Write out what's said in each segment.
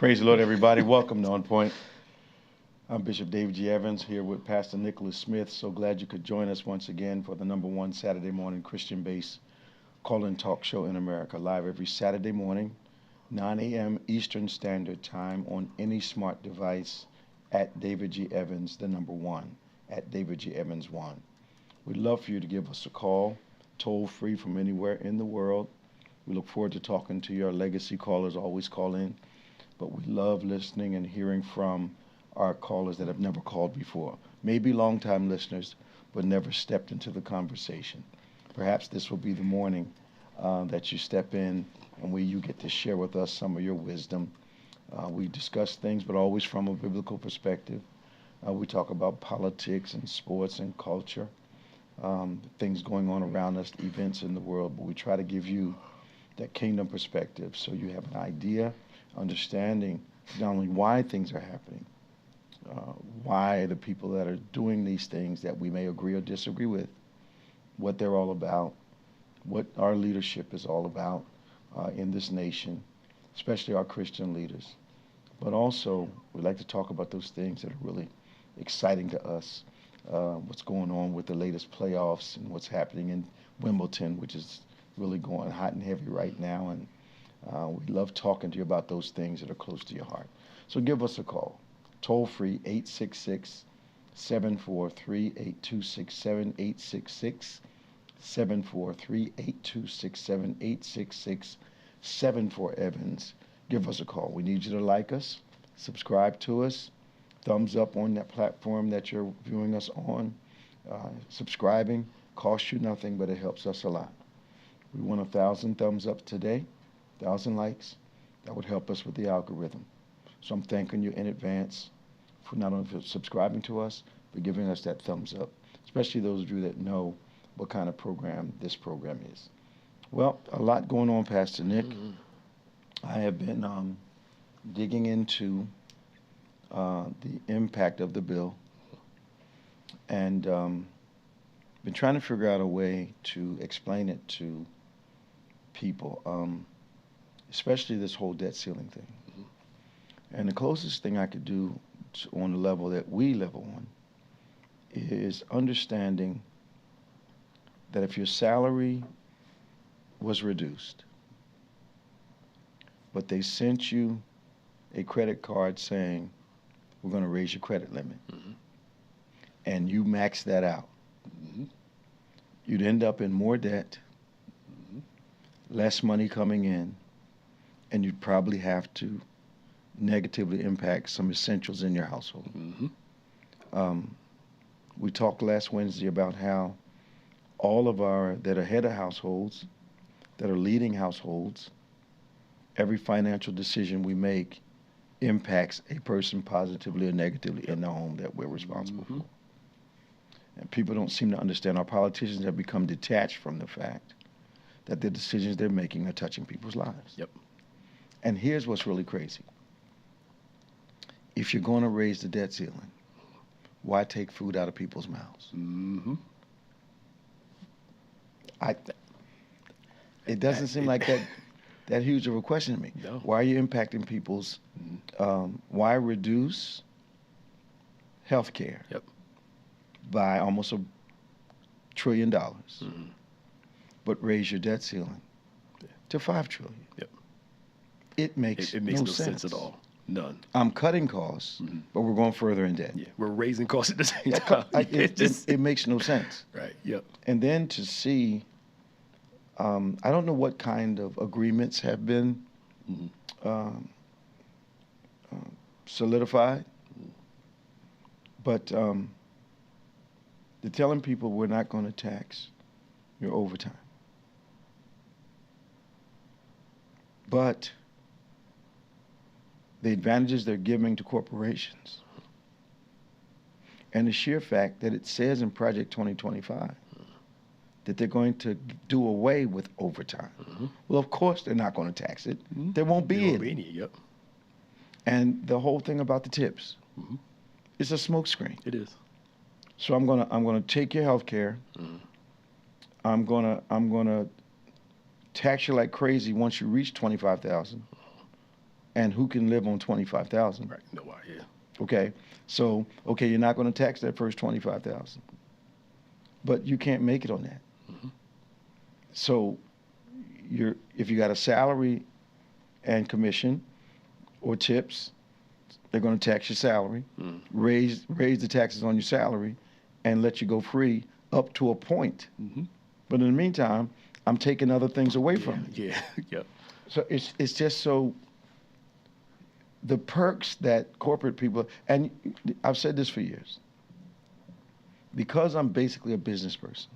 Praise the Lord, everybody. Welcome to On Point. I'm Bishop David G. Evans here with Pastor Nicholas Smith. So glad you could join us once again for the number one Saturday morning Christian-based call-in talk show in America, live every Saturday morning, 9 a.m. Eastern Standard Time on any smart device at David G. Evans, the number one, at David G. Evans 1. We'd love for you to give us a call, toll-free from anywhere in the world. We look forward to talking to you. Our legacy callers always call in, but we love listening and hearing from our callers that have never called before. Maybe long-time listeners, but never stepped into the conversation. Perhaps this will be the morning that you step in and where you get to share with us some of your wisdom. We discuss things, but always from a biblical perspective. We talk about politics and sports and culture, things going on around us, events in the world, but we try to give you that kingdom perspective so you have an idea, understanding not only why things are happening, why the people that are doing these things that we may agree or disagree with, what they're all about, what our leadership is all about in this nation, especially our Christian leaders. But also, we like to talk about those things that are really exciting to us, what's going on with the latest playoffs and what's happening in Wimbledon, which is really going hot and heavy right now. And we love talking to you about those things that are close to your heart. So give us a call. Toll free, 866-743-8267, 866-743-8267, 866-74-EVANS. Give us a call. We need you to like us, subscribe to us, thumbs up on that platform that you're viewing us on. Subscribing costs you nothing, but it helps us a lot. We want 1,000 thumbs up today, 1,000 likes. That would help us with the algorithm. So I'm thanking you in advance for not only for subscribing to us, but giving us that thumbs up, especially those of you that know what kind of program this program is. Well, a lot going on, Pastor Nick. I have been digging into the impact of the bill and been trying to figure out a way to explain it to people, especially this whole debt ceiling thing. And the closest thing I could do on the level that we live on is understanding that if your salary was reduced, but they sent you a credit card saying, we're going to raise your credit limit, and you max that out, you'd end up in more debt, less money coming in, and you'd probably have to negatively impact some essentials in your household. We talked last Wednesday about how all of our that are head of households, that are leading households, every financial decision we make impacts a person positively or negatively in the home that we're responsible for. And people don't seem to understand. Our politicians have become detached from the fact that the decisions they're making are touching people's lives. And here's what's really crazy. If you're going to raise the debt ceiling, why take food out of people's mouths? It doesn't seem like that huge of a question to me. No. Why are you impacting people's, why reduce health care by almost $1 trillion, but raise your debt ceiling to $5 trillion? It makes no sense at all. None. I'm cutting costs, but we're going further in debt. We're raising costs at the same time. It makes no sense. Right. And then to see, I don't know what kind of agreements have been solidified, but they're telling people we're not going to tax your overtime. But the advantages they're giving to corporations and the sheer fact that it says in Project 2025 that they're going to do away with overtime. Well, of course they're not going to tax it. There won't be any. And the whole thing about the tips, it's a smokescreen. It is. So I'm gonna take your health care. I'm gonna tax you like crazy once you reach $25,000. and who can live on $25,000? Right. No, yeah. Okay, so you're not going to tax that first $25,000, but you can't make it on that. Mm-hmm. So if you got a salary and commission or tips, they're going to tax your salary, raise the taxes on your salary, and let you go free up to a point. Mm-hmm. But in the meantime, I'm taking other things away from you. Yeah. Yep. So it's just so. The perks that corporate people, and I've said this for years, because I'm basically a business person,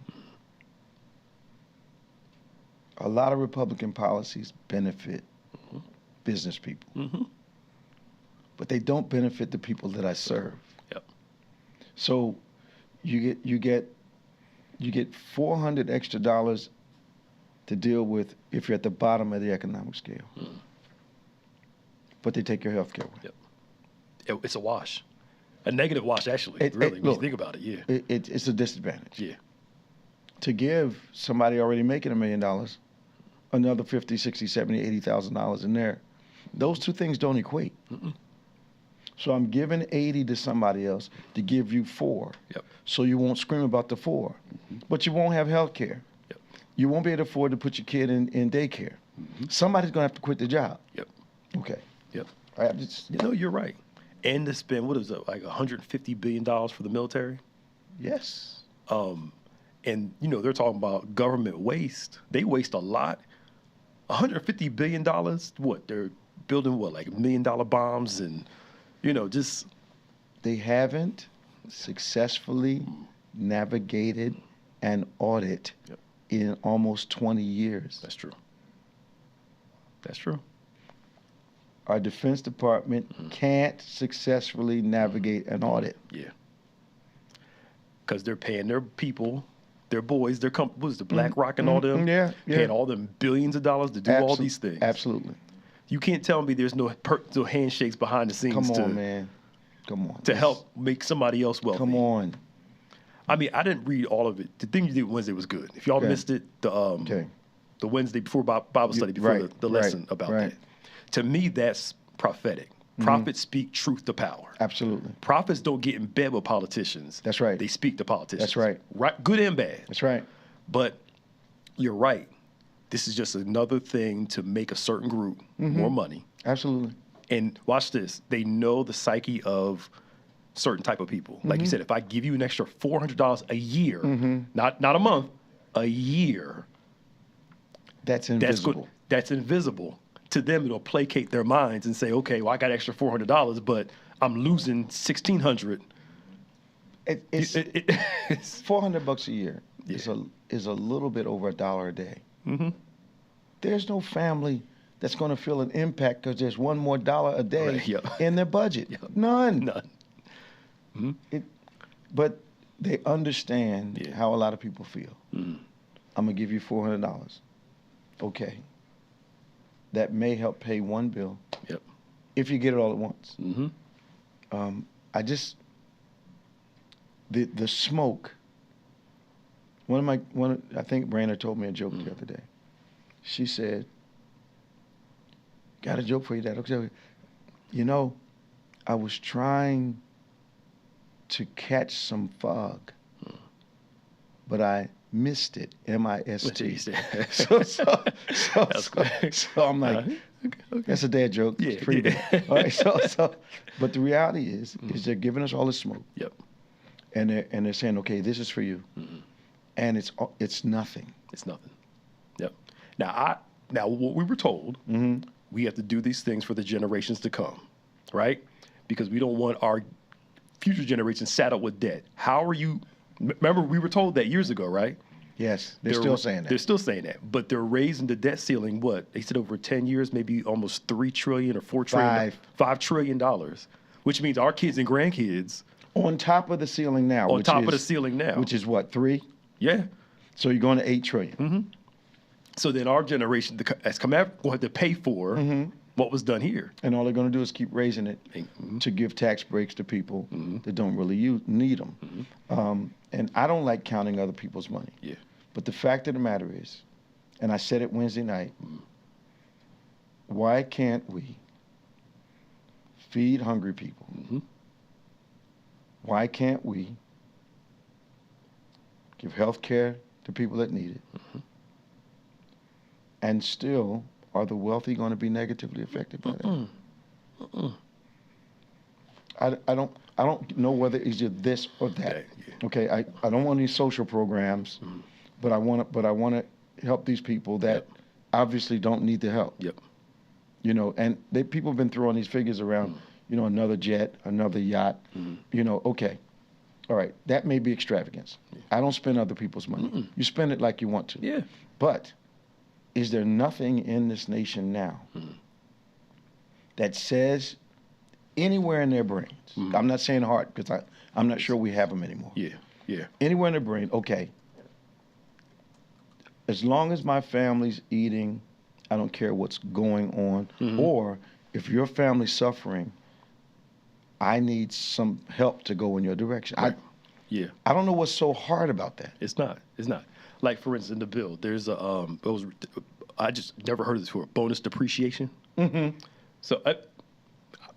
a lot of Republican policies benefit business people, but they don't benefit the people that I serve. Yep. So you get $400 extra to deal with if you're at the bottom of the economic scale. But they take your health care away. Yep. It's a wash. A negative wash, actually, when you think about it, yeah. It's a disadvantage. Yeah. To give somebody already making $1 million another $50,000, $60,000, $70,000, $80,000 in there, those two things don't equate. Mm-mm. So I'm giving 80 to somebody else to give you 4. Yep. So you won't scream about the 4. But you won't have health care. Yep. You won't be able to afford to put your kid in daycare. Somebody's going to have to quit the job. Yep. Okay. Yep. You're right. And to spend, what is it, like $150 billion for the military? Yes. And, they're talking about government waste. They waste a lot. $150 billion, what? They're building, like $1 million bombs and, just. They haven't successfully navigated an audit in almost 20 years. That's true. That's true. Our Defense Department can't successfully navigate an audit. Yeah. Because they're paying their people, their boys, their companies, the BlackRock and all them, paying all them billions of dollars to do all these things. Absolutely. You can't tell me there's no handshakes behind the scenes. Come on, man. Come on. To help make somebody else wealthy. Come on. I mean, I didn't read all of it. The thing you did Wednesday was good. If y'all missed it, the Wednesday before Bible study, before the lesson about that. To me, that's prophetic. Prophets speak truth to power. Absolutely. Prophets don't get in bed with politicians. That's right. They speak to politicians. That's right. Right, good and bad. That's right. But you're right. This is just another thing to make a certain group more money. Absolutely. And watch this. They know the psyche of certain type of people. Like you said, if I give you an extra $400 a year, not a month, a year. That's invisible. That's invisible. To them, it'll placate their minds and say, okay, well, I got extra $400, but I'm losing $1,600. It's $400 a year is a little bit over $1 a day. There's no family that's going to feel an impact because there's one more dollar a day in their budget. None. But they understand how a lot of people feel. I'm going to give you $400. Okay. That may help pay one bill. If you get it all at once. The smoke. I think Brandon told me a joke the other day. She said, got a joke for you, Dad. Okay. I was trying to catch some fog, but I missed it, M-I-S-T. So I'm like, that's a dad joke. It's pretty bad. All right, but the reality is they're giving us all this smoke. And they're saying, okay, this is for you. And it's nothing. It's nothing. Now what we were told, we have to do these things for the generations to come, right? Because we don't want our future generations saddled with debt. How are you? Remember, we were told that years ago, right? Yes, they're still saying that. They're still saying that, but they're raising the debt ceiling. What they said over 10 years, maybe almost $3 trillion or $4 trillion, $5 trillion, which means our kids and grandkids on top of the ceiling now. Which is what, 3? Yeah. So you're going to $8 trillion. So then our generation that's come out will have to pay for what was done here. And all they're going to do is keep raising it to give tax breaks to people that don't really need them. And I don't like counting other people's money. But the fact of the matter is, and I said it Wednesday night, why can't we feed hungry people. Mm-hmm. Why can't we give health care to people that need it? Mm-hmm. And still, are the wealthy going to be negatively affected by that? Mm-mm. I don't know whether it's either this or that. Yeah. Okay, I don't want any social programs, but I want to help these people that obviously don't need the help. Yep. You know, and people have been throwing these figures around. You know, another jet, another yacht. You know, okay, all right, that may be extravagance. I don't spend other people's money. You spend it like you want to. Yeah. But is there nothing in this nation now that says anywhere in their brains? I'm not saying heart because I'm not sure we have them anymore. Yeah. Yeah. Anywhere in their brain, okay, as long as my family's eating, I don't care what's going on. Or if your family's suffering, I need some help to go in your direction. Right. I don't know what's so hard about that. It's not. Like, for instance, in the bill, there's I just never heard of this before, bonus depreciation. So,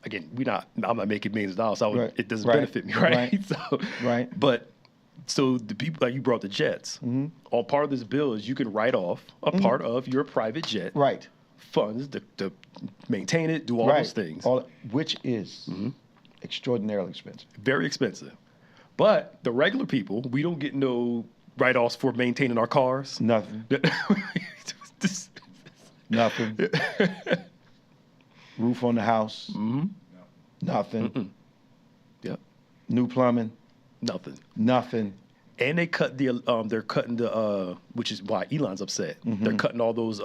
again, I'm not making millions of dollars, so it doesn't benefit me, right? So the people, like you brought the jets, all part of this bill is you can write off a part of your private jet funds to maintain it, do all those things. Which is extraordinarily expensive. Very expensive. But the regular people, we don't get no write-offs for maintaining our cars. Nothing. Nothing. Roof on the house. Nothing. Yep. New plumbing. Nothing. And they cut they're cutting the which is why Elon's upset. They're cutting all those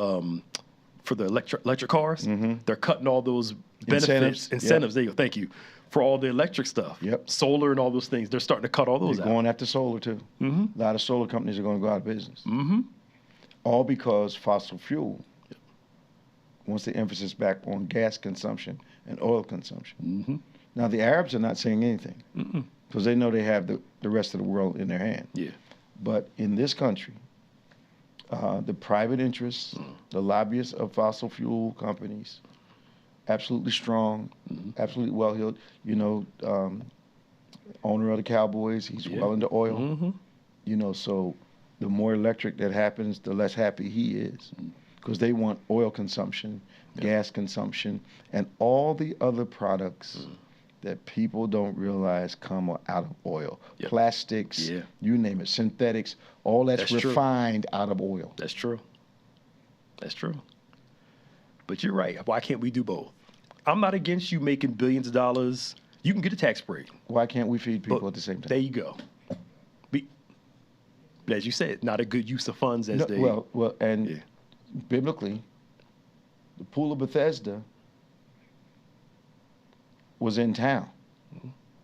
for the electric cars. They're cutting all those benefits, incentives. There you go. Thank you. For all the electric stuff. Solar and all those things. They're starting to cut all those out. They're going after solar too. A lot of solar companies are going to go out of business. All because fossil fuel wants the emphasis back on gas consumption and oil consumption. Now the Arabs are not saying anything because they know they have the rest of the world in their hand. But in this country, the private interests, the lobbyists of fossil fuel companies, absolutely strong, absolutely well-heeled. You know, owner of the Cowboys, he's well into oil. You know, so the more electric that happens, the less happy he is because they want oil consumption, gas consumption, and all the other products that people don't realize come out of oil. Plastics, you name it, synthetics, all that's refined out of oil. That's true. But you're right. Why can't we do both? I'm not against you making billions of dollars. You can get a tax break. Why can't we feed people at the same time? There you go. As you said, not a good use of funds as they... Well, and biblically, the Pool of Bethesda was in town.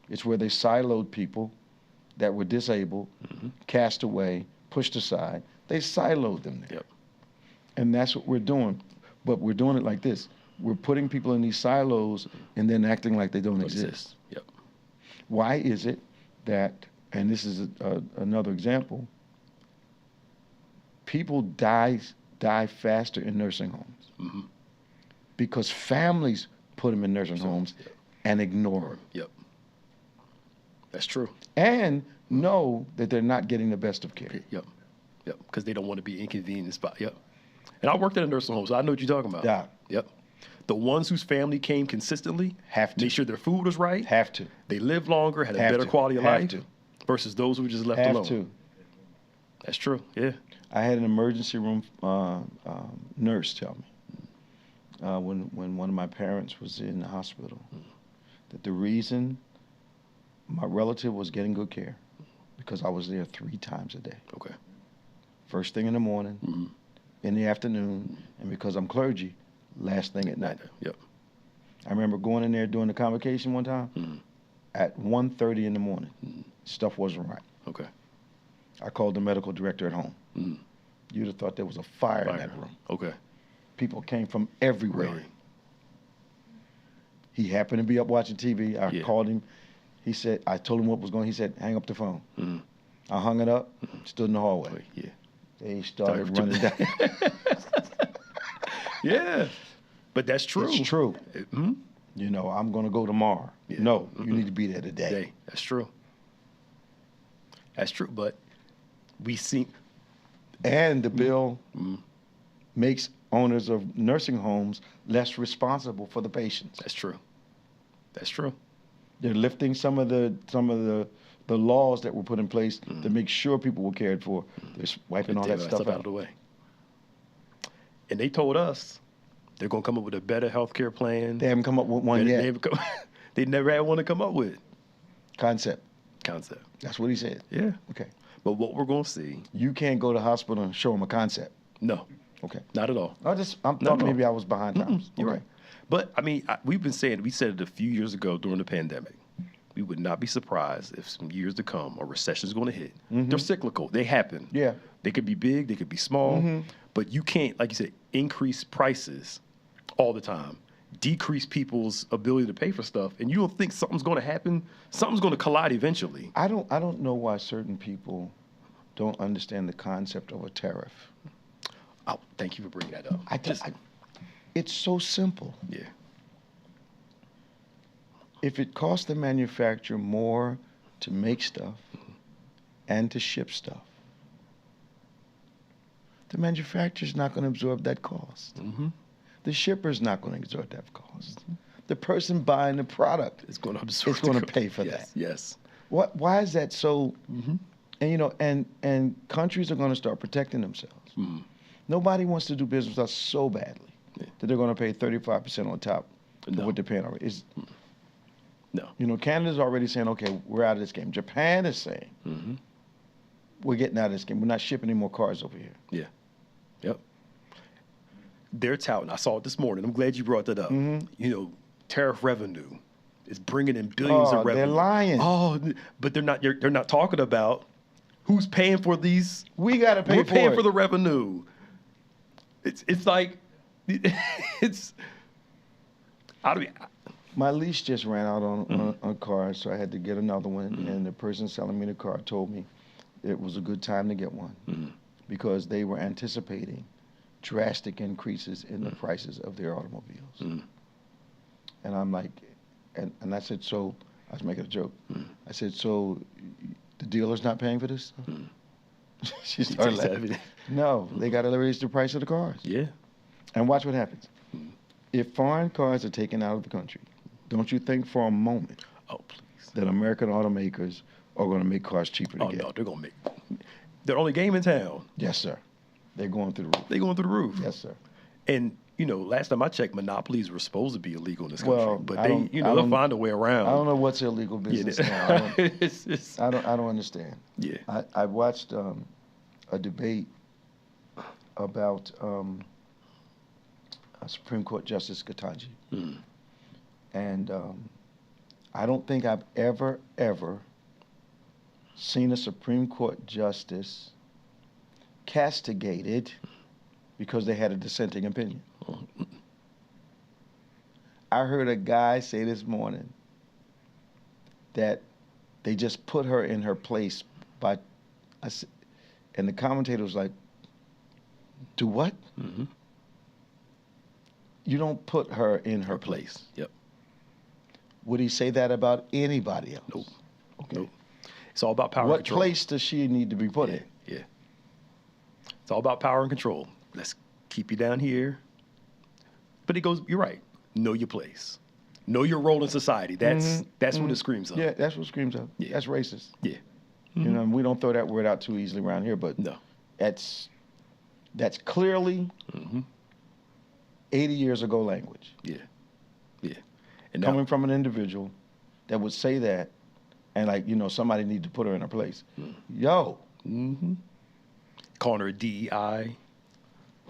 It's where they siloed people that were disabled, cast away, pushed aside. They siloed them there. And that's what we're doing. But we're doing it like this. We're putting people in these silos and then acting like they don't exist. Why is it that, and this is another example, people die faster in nursing homes because families put them in nursing homes and ignore them. That's true. And know that they're not getting the best of care. Because they don't want to be inconvenienced by. And I worked at a nursing home, so I know what you're talking about. The ones whose family came consistently have to make sure their food was right. Have to. They lived longer, had a better quality of life. Versus those who were just left alone. Have to. That's true. I had an emergency room nurse tell me when one of my parents was in the hospital that the reason my relative was getting good care because I was there 3 times a day. First thing in the morning, in the afternoon, and because I'm clergy, last thing at night. I remember going in there doing the convocation one time at 1:30 in the morning. Stuff wasn't right. I called the medical director at home. You'd have thought there was a fire in that room. People came from everywhere. Really? He happened to be up watching TV. I called him. He said, I told him what was going on. He said, hang up the phone. I hung it up, stood in the hallway. They started running down. But that's true. It's true. You know, I'm going to go tomorrow. Yeah. No, you need to be there today. That's true. That's true, but we see... And the bill makes owners of nursing homes less responsible for the patients. That's true. That's true. They're lifting some of the laws that were put in place to make sure people were cared for. They're wiping all that stuff out of the way. And they told us they're going to come up with a better health care plan. They haven't come up with one yet. They never had one to come up with. Concept. That's what he said. Yeah. Okay. But what we're going to see... You can't go to the hospital and show them a concept. No. Okay. Not at all. I'm thought maybe I was behind times. You're right. But, I mean, we said it a few years ago during the pandemic. We would not be surprised if some years to come a recession is going to hit. They're cyclical. They happen. Yeah. They could be big. They could be small. But you can't, like you said, increase prices all the time, decrease people's ability to pay for stuff, and you don't think something's going to happen? Something's going to collide eventually. I don't know why certain people don't understand the concept of a tariff. Oh, thank you for bringing that up. It's so simple. Yeah. If it costs the manufacturer more to make stuff and to ship stuff, the manufacturer's not going to absorb that cost. The shipper's not going to absorb that cost. The person buying the product is going to absorb. It's going to pay for that. Yes. Why is that so? And you know, and countries are going to start protecting themselves. Nobody wants to do business with us so badly that they're going to pay 35% on top of what they're paying already. No. You know, Canada's already saying, okay, we're out of this game. Japan is saying, we're getting out of this game. We're not shipping any more cars over here. Yeah. Yep. They're touting. I saw it this morning. I'm glad you brought that up. You know, tariff revenue is bringing in billions of revenue. They're lying. Oh, but they're not talking about who's paying for these. We got to pay for it. We're paying for the revenue. It's like it's. I mean, my lease just ran out on a car, so I had to get another one. And the person selling me the car told me it was a good time to get one because they were anticipating drastic increases in the prices of their automobiles. And I'm like, and I said, so, I was making a joke. I said, so the dealer's not paying for this? She started laughing. No, they got to raise the price of the cars. Yeah. And watch what happens. If foreign cars are taken out of the country, don't you think for a moment that American automakers are going to make cars cheaper to get? No, they're going to make. They're only game in town. Yes, sir. They're going through the roof. They're going through the roof. Yes, sir. And, you know, last time I checked, monopolies were supposed to be illegal in this country. Well, but they'll find a way around. I don't know what's illegal business now. I don't understand. Yeah. I watched a debate about Supreme Court Justice Ketanji. And I don't think I've ever seen a Supreme Court justice castigated because they had a dissenting opinion. I heard a guy say this morning that they just put her in her place by, and the commentator was like, do what? You don't put her in her place. Yep. Would he say that about anybody else? Nope. Okay. Nope. It's all about power and control. What place does she need to be put in? Yeah. It's all about power and control. Let's keep you down here. But it goes, you're right. Know your place. Know your role in society. That's what it screams of. Yeah, that's what screams of. Yeah. That's racist. Yeah. You know, we don't throw that word out too easily around here, but no. That's clearly 80 years ago language. Yeah. Yeah. And coming from an individual that would say that, and like, you know, somebody need to put her in her place. Yo. Calling her a DEI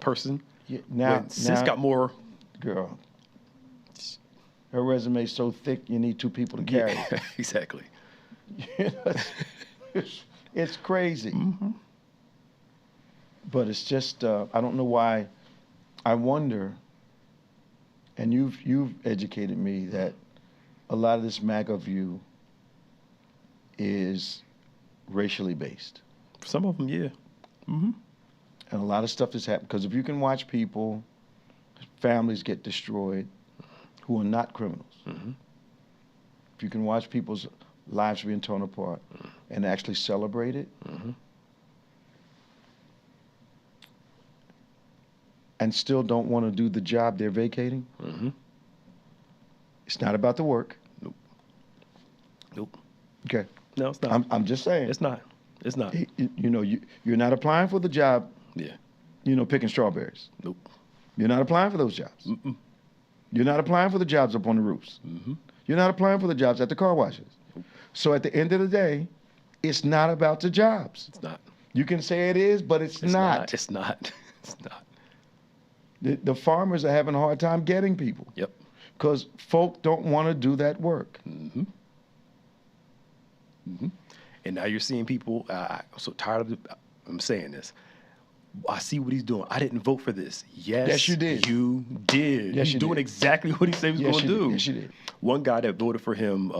person. Yeah, now Sis got more. Girl. Her resume is so thick, you need two people to carry it. Exactly. It's crazy. But it's just, I don't know why. I wonder, and you've educated me that a lot of this MAGA view is racially based. Some of them, yeah. And a lot of stuff is happening. Because if you can watch people, families get destroyed who are not criminals. if you can watch people's lives being torn apart and actually celebrate it, and still don't want to do the job they're vacating, it's not about the work. Nope. Okay. No, it's not. I'm just saying. It's not. It's not. You know, you're not applying for the job, Yeah. you know, picking strawberries. Nope. You're not applying for those jobs. You're not applying for the jobs up on the roofs. You're not applying for the jobs at the car washes. So at the end of the day, it's not about the jobs. It's not. You can say it is, but it's not. It's not. It's not. The farmers are having a hard time getting people. Yep. Because folk don't want to do that work. And now you're seeing people, I'm so tired of I'm saying this. I see what he's doing. I didn't vote for this. Yes, you did. You did. Yes, he's you doing did. exactly what he said he was going to do. Yes, you did. One guy that voted for him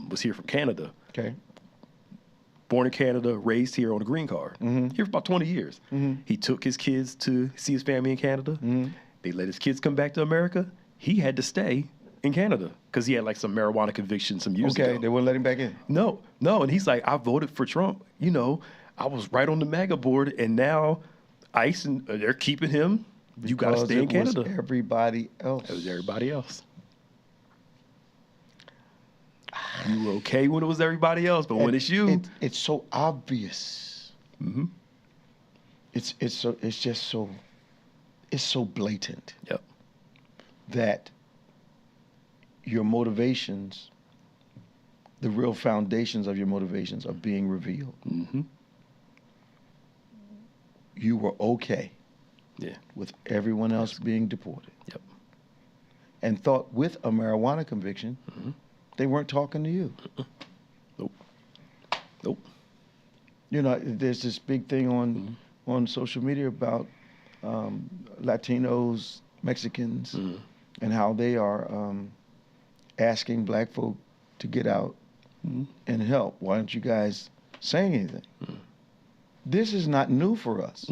was here from Canada. Okay. Born in Canada, raised here on a green card. Here for about 20 years. He took his kids to see his family in Canada. They let his kids come back to America. He had to stay in Canada because he had like some marijuana conviction some years ago. Okay, they wouldn't let him back in. No. And he's like, I voted for Trump. You know, I was right on the MAGA board, and now ICE, and they're keeping him. You got to stay in Canada. It was everybody else. It was everybody else. You were okay when it was everybody else, but when it's you. It's so obvious. It's so blatant. Yep. That your motivations, the real foundations of your motivations are being revealed. You were okay with everyone else being deported. Yep. And thought with a marijuana conviction, they weren't talking to you. Nope. You know, there's this big thing on social media about Latinos, Mexicans, and how they are asking black folk to get out and help. Why aren't you guys saying anything? This is not new for us.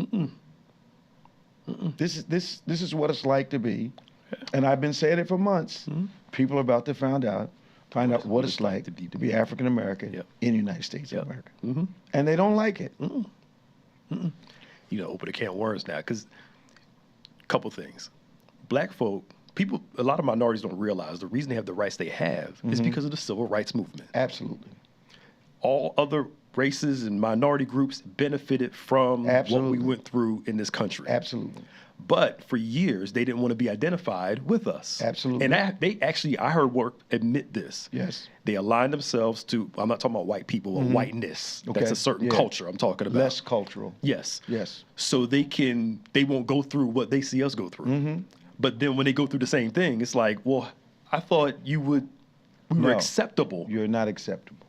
This is what it's like to be, and I've been saying it for months. People are about to find out what it's like to be African American in the United States of America, and they don't like it. You know, open a can of worms now, because a couple things. Black folk, a lot of minorities don't realize the reason they have the rights they have is because of the civil rights movement. Absolutely. All other races and minority groups benefited from what we went through in this country. Absolutely. But for years, they didn't want to be identified with us. Absolutely. And they actually, I heard work admit this. Yes. They aligned themselves to, I'm not talking about white people, but whiteness. Okay. That's a certain culture I'm talking about. Less cultural. Yes. Yes. So they won't go through what they see us go through. But then when they go through the same thing, it's like, well, I thought we were acceptable. You're not acceptable.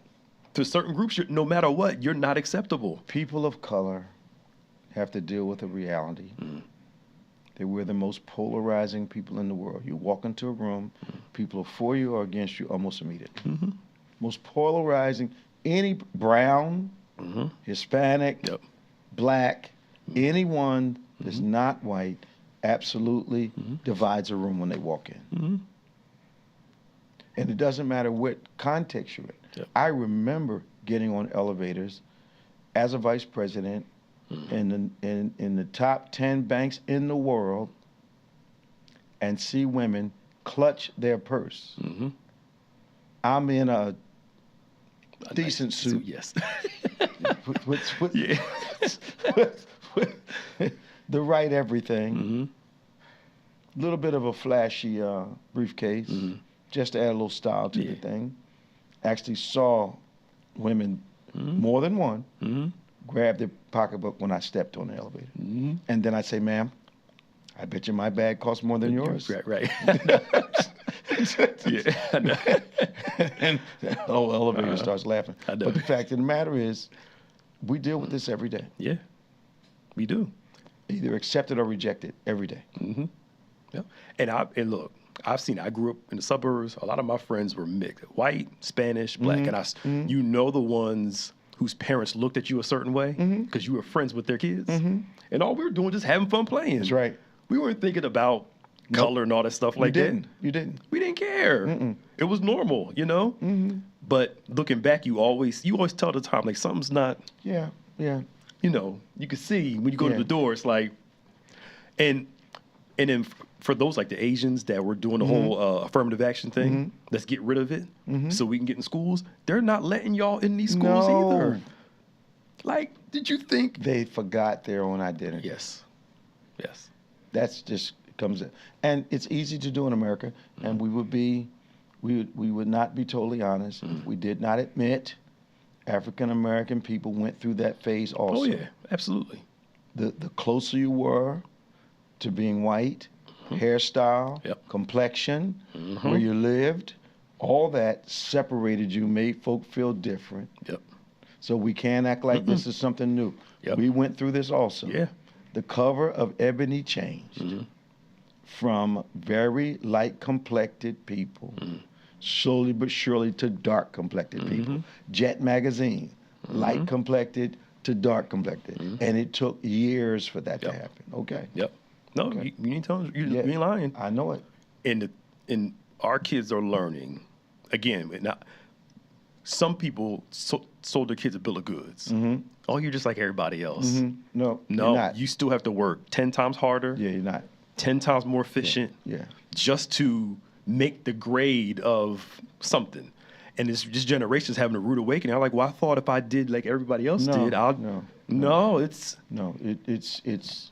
To certain groups, no matter what, you're not acceptable. People of color have to deal with a reality. That we're the most polarizing people in the world. You walk into a room, people are for you or against you almost immediately. Most polarizing, any brown, Hispanic, black, anyone that's not white absolutely divides a room when they walk in. And it doesn't matter what context you're in. I remember getting on elevators as a vice president in the top 10 banks in the world and see women clutch their purse. I'm in a decent nice suit. Yes. with the right everything. Little bit of a flashy briefcase, just to add a little style to the thing. Actually saw women, more than one, grab their pocketbook when I stepped on the elevator. And then I'd say, ma'am, I bet you my bag costs more than yours. Right. And the whole elevator starts laughing. I know. But the fact of the matter is, we deal with this every day. Yeah, we do. Either accept it or reject it every day. Yeah. And look, I've seen, I grew up in the suburbs. A lot of my friends were mixed, white, Spanish, black. And you know the ones whose parents looked at you a certain way because you were friends with their kids. And all we were doing was just having fun playing. That's right. We weren't thinking about color and all that stuff like that. You didn't. We didn't care. It was normal, you know? But looking back, you always tell the time, like, something's not, Yeah. you know, you can see when you go to the door, it's like, and then for those like the Asians that were doing the whole affirmative action thing, let's get rid of it so we can get in schools, they're not letting y'all in these schools either. Like, did you think? They forgot their own identity. Yes. That's just comes in. And it's easy to do in America, and we would not be totally honest if we did not admit African American people went through that phase also. Oh yeah, absolutely. The closer you were to being white, hairstyle, complexion, where you lived, all that separated you, made folk feel different. So we can't act like this is something new. We went through this also. The cover of Ebony changed from very light complected people, slowly but surely to dark complected people. Jet magazine, light complected to dark complected. And it took years for that to happen. Okay. No, Okay. you ain't telling, you ain't lying. I know it. And our kids are learning. Again, now, some people sold their kids a bill of goods. Oh, you're just like everybody else. No, you're not. You still have to work 10 times harder. Yeah, you're not. 10 times more efficient. Just to make the grade of something. And this generation's having a rude awakening. I'm like, well, I thought if I did like everybody else did, it's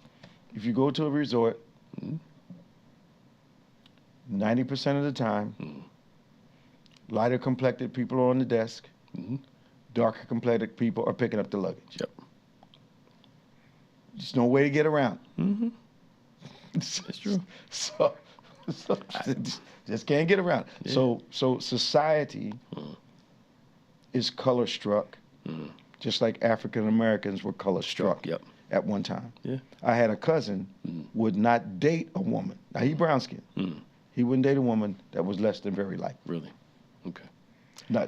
if you go to a resort, 90% of the time, lighter complected people are on the desk, darker complected people are picking up the luggage. There's no way to get around. That's true. So just can't get around. So society is color struck, just like African Americans were color struck at one time. I had a cousin would not date a woman. Now he brown skinned. He wouldn't date a woman that was less than very light. Really? Okay.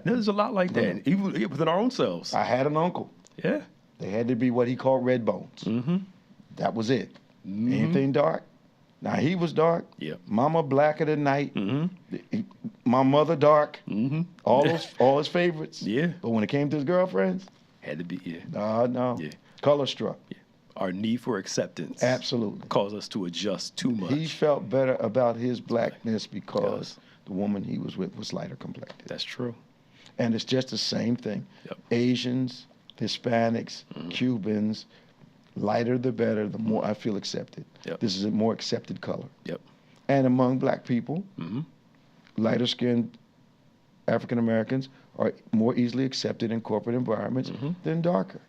There's a lot like that, even within our own selves. I had an uncle. They had to be what he called red bones. That was it. Anything dark. Now he was dark. Mama blacker than night. My mother dark. All his favorites. But when it came to his girlfriends, had to be No. Color struck. Our need for acceptance absolutely caused us to adjust too much. He felt better about his blackness because the woman he was with was lighter complected. That's true. And it's just the same thing. Asians, Hispanics, Cubans, lighter the better, the more I feel accepted. This is a more accepted color. And among black people, lighter skinned African Americans are more easily accepted in corporate environments than darker.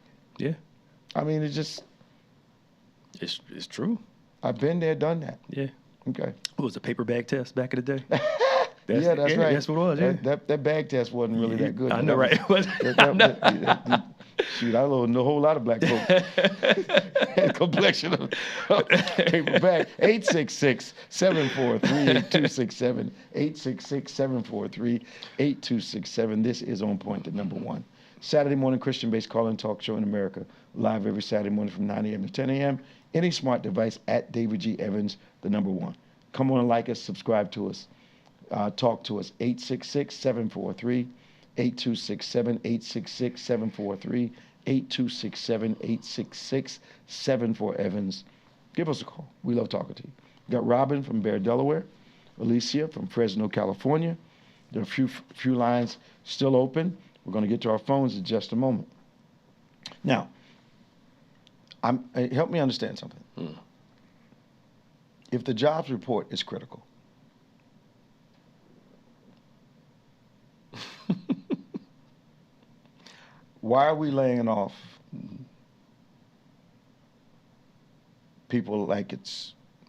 I mean, it's true. I've been there, done that. Okay. What was a paper bag test back in the day? That's right. That's what it was. That bag test wasn't really that good. I know, right? Shoot, I know a whole lot of black folks. Complexion of paper bag. 866-743-8267. 866-743-8267. This is On Point, the number one Saturday morning Christian-based call-in talk show in America. Live every Saturday morning from 9 a.m. to 10 a.m. Any smart device at David G. Evans, the number one. Come on and like us, subscribe to us, talk to us. 866-743-8267, 866-743-8267, 866-744 Evans. Give us a call. We love talking to you. We got Robin from Bear, Delaware, Alicia from Fresno, California. There are a few lines still open. We're going to get to our phones in just a moment. Now, help me understand something. If the jobs report is critical, why are we laying off people like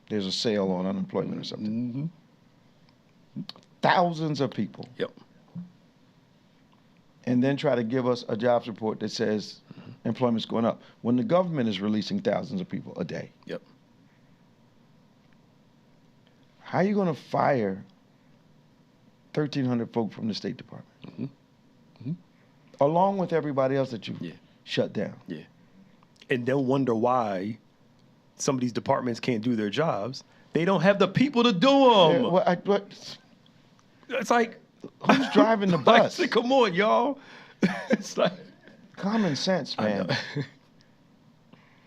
there's a sale on unemployment or something? Thousands of people. And then try to give us a jobs report that says employment's going up when the government is releasing thousands of people a day. How are you going to fire 1,300 folk from the State Department? Along with everybody else that you shut down. And they'll wonder why some of these departments can't do their jobs They don't have the people to do them. Yeah, It's like, who's driving the bus? Like, come on, y'all. It's like common sense, man.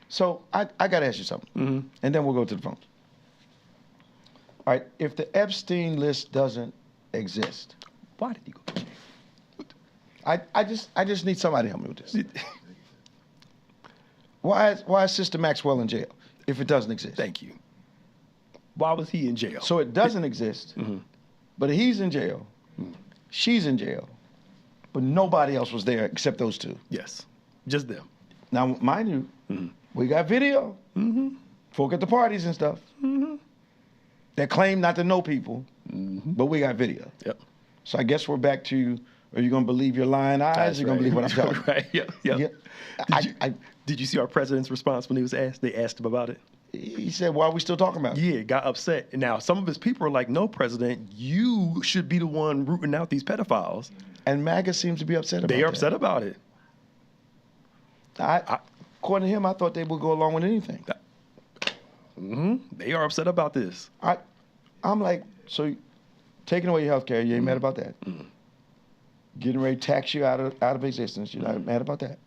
So I got to ask you something, and then we'll go to the phone. All right, if the Epstein list doesn't exist, why did he go to jail? I just need somebody to help me with this. Why is Sister Maxwell in jail if it doesn't exist? Thank you. Why was he in jail? So it doesn't exist, but he's in jail, she's in jail, but nobody else was there except those two. Yes, just them. Now, mind you, we got video. Folk at the parties and stuff that claim not to know people, but we got video. Yep. So I guess we're back to, are you going to believe your lying eyes? That's You're going to believe what I'm telling you? Right. Yeah. Did you see our president's response when he was asked? They asked him about it. He said, why are we still talking about it? Yeah, got upset. And now some of his people are like, no, President, you should be the one rooting out these pedophiles. And MAGA seems to be upset about it. They are upset about it. According to him, I thought they would go along with anything. They are upset about this. I'm like, so taking away your health care, you ain't mad about that? Getting ready to tax you out of existence, you're not mad about that?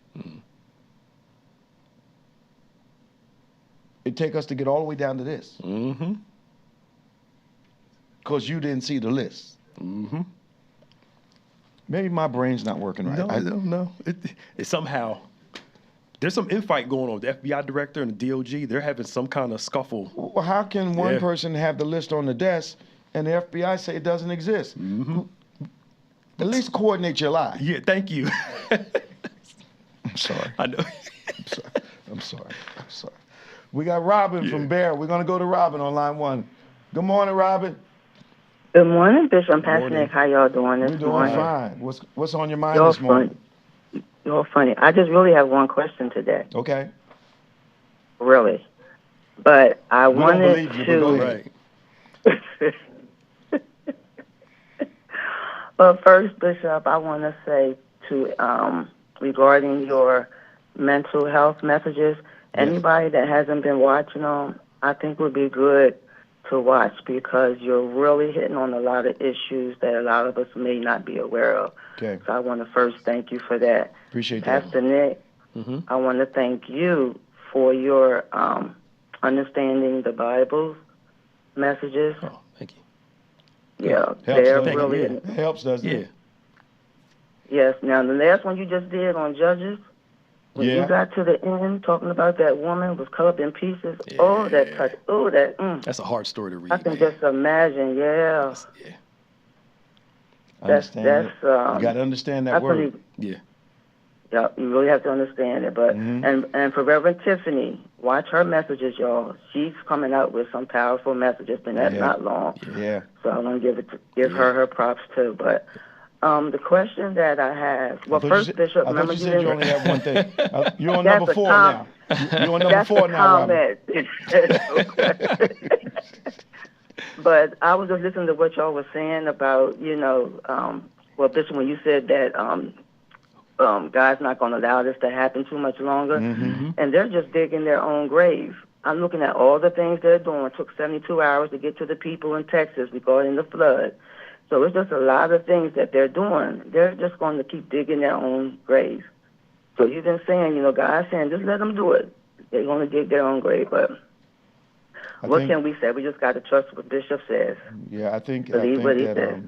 It take us to get all the way down to this. Because you didn't see the list. Maybe my brain's not working right. No. It somehow, there's some infight going on with the FBI director and the DOJ. They're having some kind of scuffle. Well, how can one person have the list on the desk and the FBI say it doesn't exist? At least coordinate your lie. Yeah, thank you. I'm sorry. I know. I'm sorry. We got Robin from Bear. We're going to go to Robin on line 1. Good morning, Robin. Good morning, Bishop. I'm Pastor Nick. How y'all doing this morning? We're doing fine. What's on your mind this morning? You're funny. I just really have one question today. Okay. Really. But I we wanted don't believe you, to... But go ahead. But first, Bishop, I want to say to regarding your mental health messages, anybody that hasn't been watching them, I think would be good to watch because you're really hitting on a lot of issues that a lot of us may not be aware of. Okay. So I want to first thank you for that. Appreciate that. Pastor Nick, I want to thank you for your understanding the Bible's messages. Oh, thank you. Yeah, they're really... It helps, doesn't it? Yes. Now, the last one you just did on Judges, when you got to the end, talking about that woman was cut up in pieces. Yeah. Oh, that touch. Oh, that. That's a hard story to read. I can just imagine. Yeah. That's you got to understand that word. Yeah, you really have to understand it. But and for Reverend Tiffany, watch her messages, y'all. She's coming out with some powerful messages, and that's not long. Yeah. So I want to give her props too. But the question that I have, first, Bishop, remember you said you only have one thing. You're on number 4 now. You're on number that's 4 now, Robin. But I was just listening to what y'all were saying about, Bishop, when you said that God's not going to allow this to happen too much longer, and they're just digging their own grave. I'm looking at all the things they're doing. It took 72 hours to get to the people in Texas regarding the flood. So it's just a lot of things that they're doing. They're just going to keep digging their own grave. So you've been saying, God's saying, just let them do it. They're going to dig their own grave. But what can we say? We just got to trust what Bishop says. Yeah, I think what he that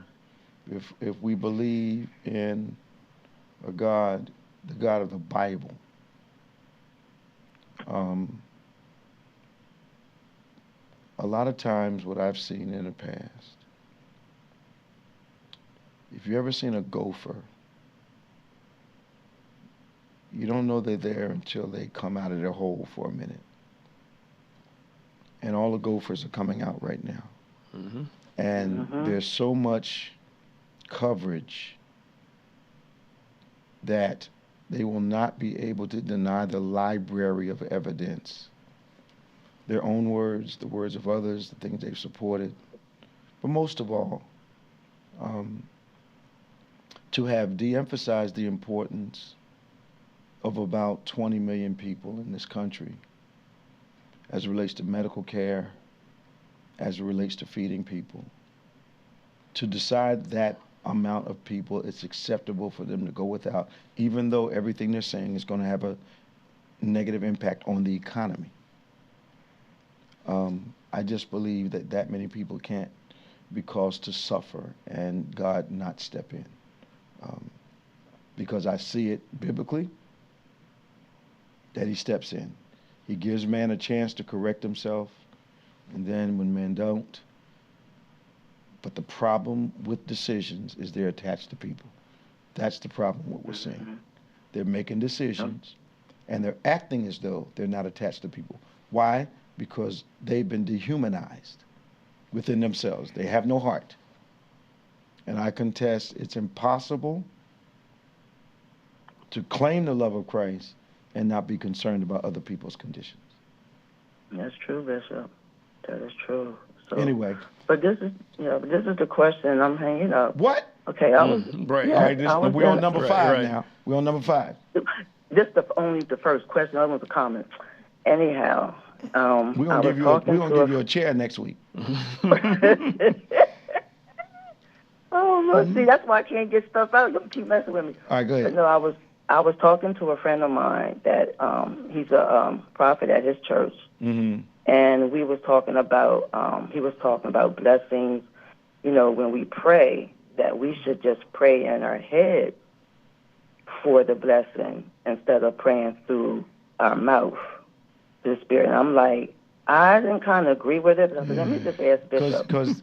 if we believe in a God, the God of the Bible, a lot of times what I've seen in the past, if you ever seen a gopher, you don't know they're there until they come out of their hole for a minute. And all the gophers are coming out right now. And there's so much coverage that they will not be able to deny the library of evidence. Their own words, the words of others, the things they've supported. But most of all, to have de-emphasized the importance of about 20 million people in this country as it relates to medical care, as it relates to feeding people. To decide that amount of people it's acceptable for them to go without, even though everything they're saying is going to have a negative impact on the economy. I just believe that many people can't be caused to suffer and God not step in. Because I see it biblically that he steps in. He gives man a chance to correct himself, and then when men don't. But the problem with decisions is they're attached to people. That's the problem what we're seeing. They're making decisions, and they're acting as though they're not attached to people. Why? Because they've been dehumanized within themselves. They have no heart. And I contest it's impossible to claim the love of Christ and not be concerned about other people's conditions. That's true, Bishop. That is true. So, anyway. But this is the question I'm hanging up. What? Okay, I was right. Yeah, All right, we're on number 5 now. We're on number 5. This is only the first question. I want to comment. Anyhow, we're gonna give you a chair next week. Oh, look, see, that's why I can't get stuff out. You keep messing with me. All right, go ahead. But no, I was talking to a friend of mine that he's a prophet at his church, and we was talking about he was talking about blessings. You know, when we pray, that we should just pray in our head for the blessing instead of praying through our mouth to the Spirit. And I'm like, I didn't kind of agree with it, but I said, let me just ask Bishop. Because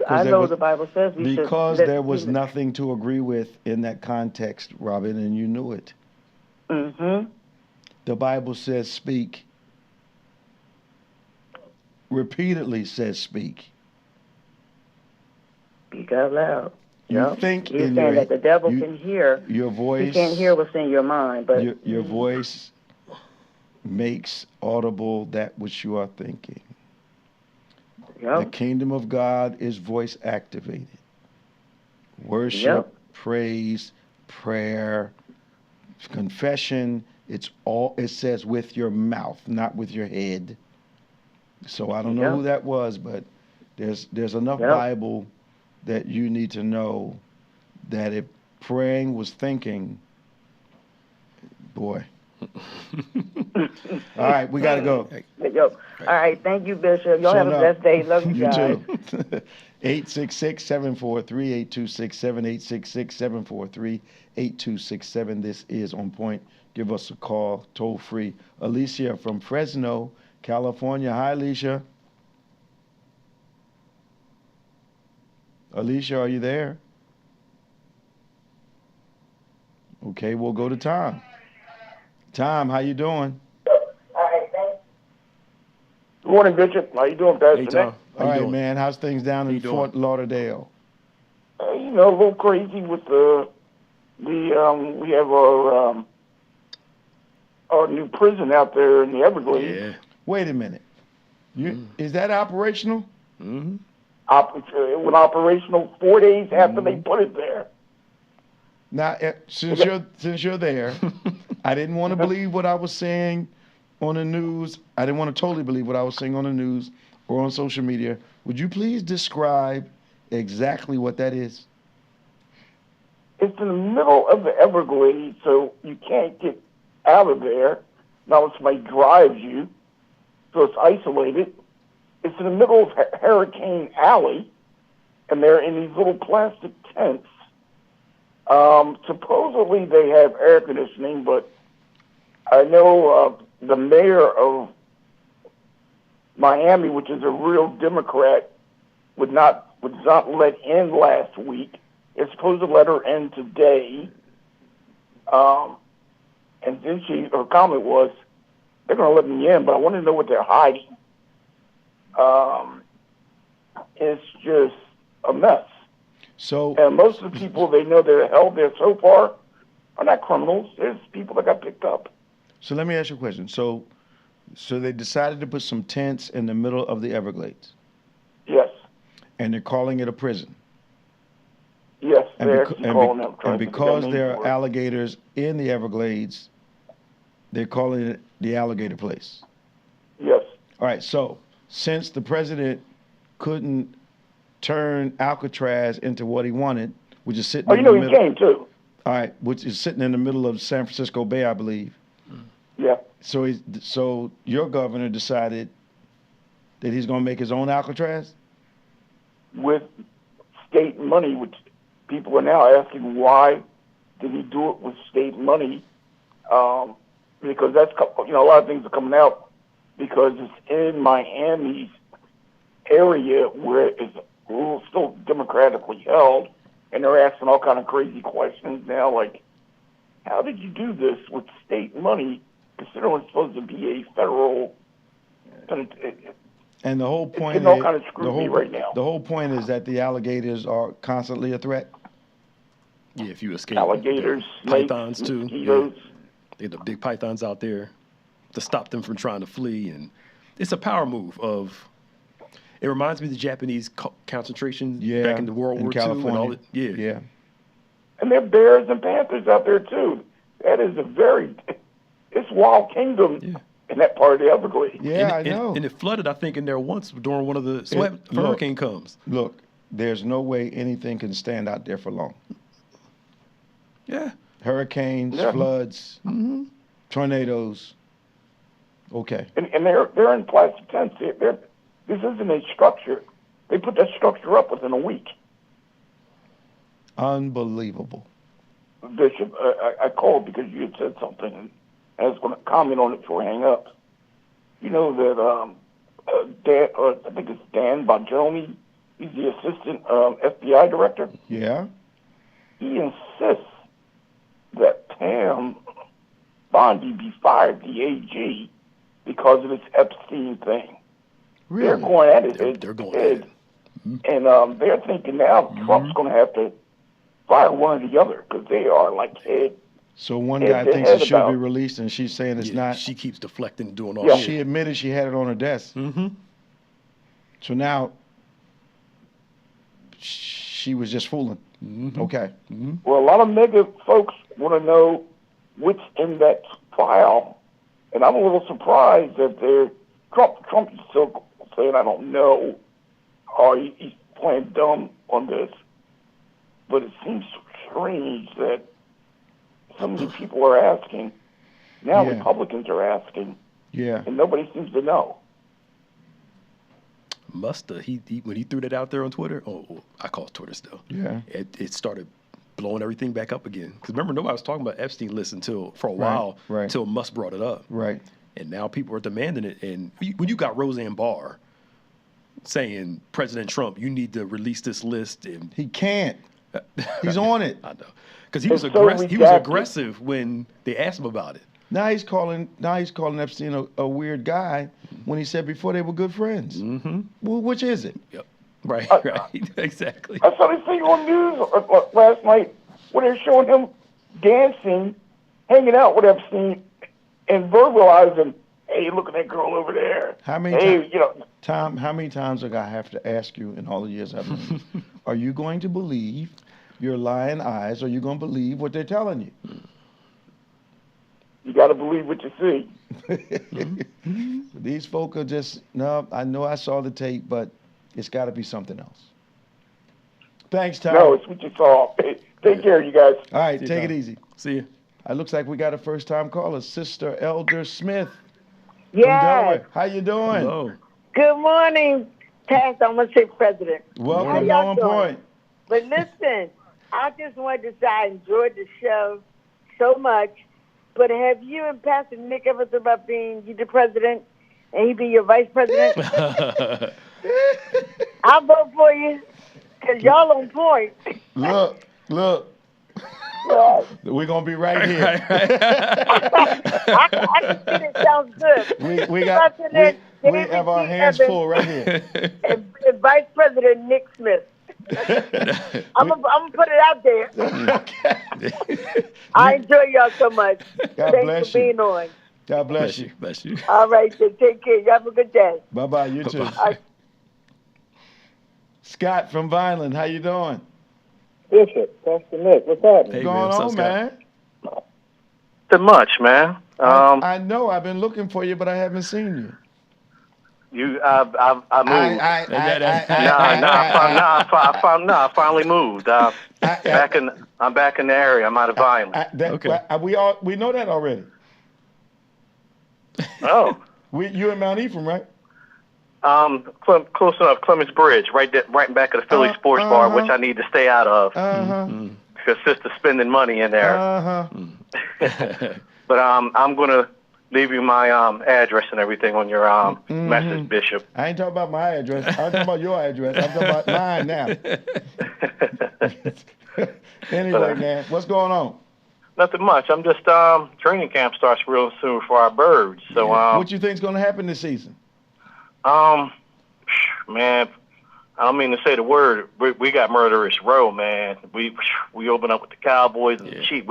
I know the Bible says we should. Because there was nothing to agree with in that context, Robin, and you knew it. The Bible says speak. Repeatedly says speak. Speak out loud. You think You're saying that the devil can hear your voice. He can't hear what's in your mind, but your voice makes audible that which you are thinking. The kingdom of God is voice activated. Worship, praise, prayer, confession, it says with your mouth, not with your head. So I don't know who that was, but there's enough Bible that you need to know that if praying was thinking, boy. All right, we got to go. All right, thank you, Bishop. Y'all have a blessed day. Love you guys. You too. 866-743-8267, 866-743-8267. This is On Point. Give us a call, toll free. Alicia from Fresno, California. Hi, Alicia. Alicia, are you there? Okay, we'll go to Tom. Tom, how you doing? All right, thanks. Good morning, Bishop. How you doing, Pastor? Hey, Tom. All right, man. How's things down in Fort Lauderdale? You know, a little crazy with we have our new prison out there in the Everglades. Yeah. Wait a minute. Is that operational? Mm-hmm. It was operational 4 days after they put it there. Now, since you're there, I didn't want to believe what I was saying on the news. I didn't want to totally believe what I was saying on the news or on social media. Would you please describe exactly what that is? It's in the middle of the Everglades, so you can't get out of there. Now somebody drives you, so it's isolated. It's in the middle of Hurricane Alley, and they're in these little plastic tents. Supposedly they have air conditioning, but I know the mayor of Miami, which is a real Democrat, would not let in last week. They're supposed to let her in today. And then her comment was, they're going to let me in, but I want to know what they're hiding. It's just a mess. And most of the people they know that are held there so far are not criminals. There's people that got picked up. So let me ask you a question. So they decided to put some tents in the middle of the Everglades. Yes. And they're calling it a prison. Yes, and because there are alligators in the Everglades, they're calling it the alligator place. Yes. All right, so since the president couldn't turn Alcatraz into what he wanted, which is sitting Oh, in you the know he middle. came too. All right, which is sitting in the middle of San Francisco Bay, I believe. Yeah. So your governor decided that he's going to make his own Alcatraz? With state money, which people are now asking why did he do it with state money? Because that's, a lot of things are coming out because it's in Miami's area where it's still democratically held, and they're asking all kind of crazy questions now, like, how did you do this with state money, considering it's supposed to be a federal? And the whole point all kind of scrutiny right now. The whole point is that the alligators are constantly a threat. Yeah, if you escape. Alligators, snakes, pythons too. mosquitoes. Yeah. They have the big pythons out there to stop them from trying to flee, and it's a power move. It reminds me of the Japanese concentration back in the World War California. II and all that. Yeah. And there are bears and panthers out there too. That is it's wild kingdom in that part of the Everglades. Yeah, I know. And it flooded, I think, in there once during one of the hurricane comes. Look, there's no way anything can stand out there for long. Yeah. Hurricanes, floods, tornadoes. Okay. And they're in plastic tents. This isn't a structure. They put that structure up within a week. Unbelievable. Bishop, I called because you had said something, and I was going to comment on it before I hang up. You know that I think it's Dan Bonjoni, he's the assistant FBI director. Yeah. He insists that Pam Bondi be fired, the AG, because of this Epstein thing. Really? They're going at it. They're going at it. And they're thinking now Trump's going to have to fire one or the other because they are like head. So one guy thinks it should be released, and she's saying it's not. She keeps deflecting, doing all that. She admitted she had it on her desk. Mm-hmm. So now she was just fooling. Mm-hmm. Okay. Mm-hmm. Well, a lot of mega folks want to know what's in that file, and I'm a little surprised that Trump is still saying, I don't know, or he's playing dumb on this. But it seems strange that so many people are asking. Now Republicans are asking. Yeah. And nobody seems to know. When he threw that out there on Twitter, I call it Twitter still. Yeah. It started blowing everything back up again. Because remember, nobody was talking about Epstein list for a while, until Musk brought it up. Right. And now people are demanding it. And when you got Roseanne Barr saying, President Trump, you need to release this list. And he can't. He's on it. I know. Because he was aggressive when they asked him about it. Now he's calling Epstein a weird guy when he said before they were good friends. Mm-hmm. Well, which is it? Yep. Right, exactly. I saw this thing on news last night where they're showing him dancing, hanging out with Epstein, and verbalizing, hey, look at that girl over there. How many times do I have to ask you in all the years I've known you, are you going to believe your lying eyes, or are you going to believe what they're telling you? You got to believe what you see. These folk are just, no, I know I saw the tape, but it's got to be something else. Thanks, Tom. No, it's what you saw. Take care, you guys. All right, take it easy. See you. It looks like we got a first-time caller, Sister Elder Smith. Yes. How you doing? Hello. Good morning, Pastor. I'm going to say President. Welcome to On Point. But listen, I just wanted to say I enjoyed the show so much. But have you and Pastor Nick ever thought about being the president and he be your vice president? I'll vote for you because y'all on point. Look. Well, We're going to be right here. I can see it sounds good. We have our hands full right here. And Vice President Nick Smith. I'm gonna put it out there. Okay. I enjoy y'all so much. God Thanks bless for you. being on. God bless you. Bless you. All right, so take care. You have a good day. Bye-bye. You too. Bye-bye. Scott from Vineland, how you doing? Bishop, Pastor Nick, what's happening? Hey, What's going on, man? Not much, man. I know. I've been looking for you, but I haven't seen you. I moved. I finally moved. I'm back in the area. I'm out of violence. Okay. We know that already. Oh. You in Mount Ephraim, right? Close enough. Clemens Bridge, right back of the Philly Sports Bar, which I need to stay out of. Because sister's spending money in there. But I'm gonna leave you my address and everything on your message, Bishop. I ain't talking about my address. I'm talking about your address. I'm talking about mine now. Anyway, man, what's going on? Nothing much. I'm just training camp starts real soon for our birds. So what you think's gonna happen this season? Man, I don't mean to say the word. We got murderous row, man. We open up with the Cowboys and the Chiefs.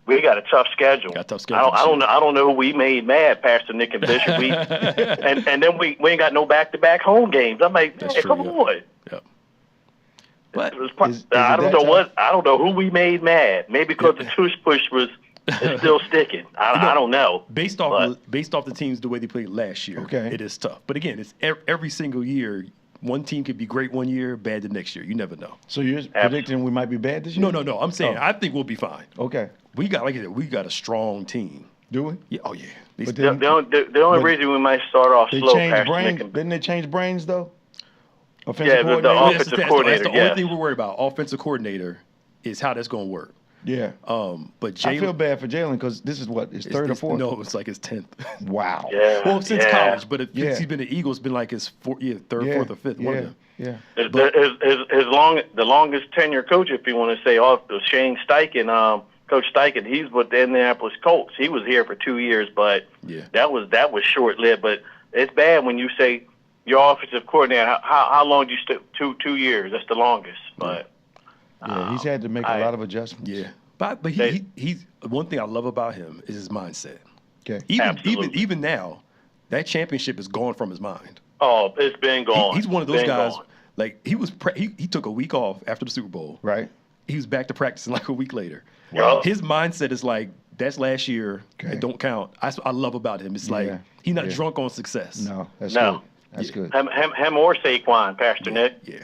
We got a tough schedule. I don't know who we made mad, Pastor Nick and Bishop. And then we ain't got no back-to-back home games. I'm like, come on. Yep. But I don't know who we made mad. Maybe because the tush push was still sticking. I don't know. Based off the teams the way they played last year, it is tough. But again, it's every single year. One team could be great one year, bad the next year. You never know. So you're predicting we might be bad this year? No. I'm saying I think we'll be fine. Okay. We got a strong team. Do we? Yeah. Oh yeah. The only reason we might start off slow, Pastor Nick. Didn't they change brains though? The offensive coordinator. That's the only thing we're worried about. Offensive coordinator is how that's going to work. Yeah. But Jalen, I feel bad for Jalen because this is his third or fourth. No, it's like his 10th. Wow. Yeah. Well, since college, but he's been the Eagles, been like his third, fourth, or fifth. One of them. Yeah. The longest tenure coach, if you want to say, Shane Steichen. Coach Steichen, he's with the Indianapolis Colts. He was here for 2 years, but that was short lived. But it's bad when you say your offensive coordinator. How long do you stay? 2 years. That's the longest. But he's had to make a lot of adjustments. Yeah, but he's one thing I love about him is his mindset. Okay, even now, that championship is gone from his mind. Oh, it's been gone. He's one of those guys. Like he took a week off after the Super Bowl. Right. He was back to practicing like a week later. Wow. His mindset is like, that's last year. It don't count. I love about him. It's like he's not drunk on success. No, that's good. That's good. Him or Saquon, Pastor Nick. Yeah.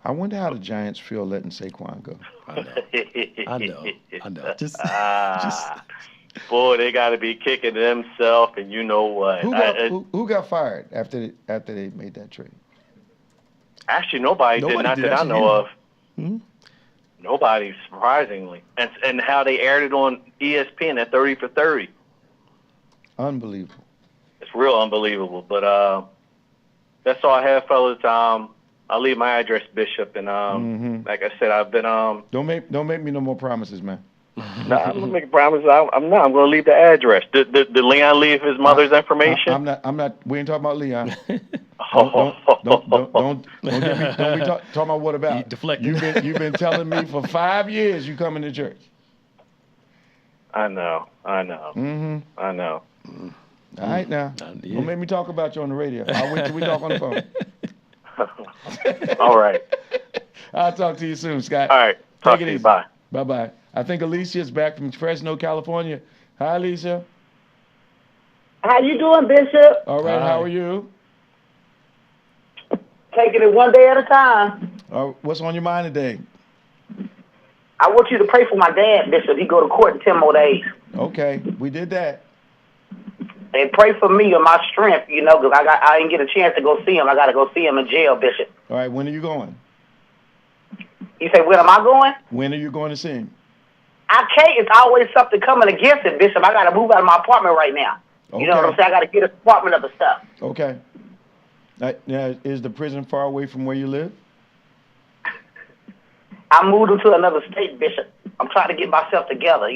I wonder how the Giants feel letting Saquon go. I know. Just boy, they got to be kicking themselves, and you know what? Who got fired after they made that trade? Actually, nobody did, not that I know of. Hmm? Nobody, surprisingly. And how they aired it on ESPN at 30 for 30. Unbelievable. It's real unbelievable. But that's all I have, fellas. I'll leave my address, Bishop, and like I said, I've been Don't make me no more promises, man. No, I'm gonna make a promise. I'm not. I'm gonna leave the address. Did Leon leave his mother's information? I'm not. We ain't talking about Leon. Don't be talking about what about? You've been telling me for 5 years you coming to church. I know. Mm-hmm. I know. All right now. Don't make me talk about you on the radio. I'll wait till we talk on the phone. All right. I'll talk to you soon, Scott. All right. Talk to you. Bye. Bye-bye. I think Alicia's back from Fresno, California. Hi, Alicia. How you doing, Bishop? All right. Hi. How are you? Taking it one day at a time. What's on your mind today? I want you to pray for my dad, Bishop. He go to court in 10 more days. Okay. We did that. And pray for me and my strength, because I didn't get a chance to go see him. I got to go see him in jail, Bishop. All right. When are you going? You say, when am I going? When are you going to see him? I can't. It's always something coming against it, Bishop. I got to move out of my apartment right now. Okay. You know what I'm saying? I got to get an apartment of the stuff. Okay. Now, is the prison far away from where you live? I moved into another state, Bishop. I'm trying to get myself together,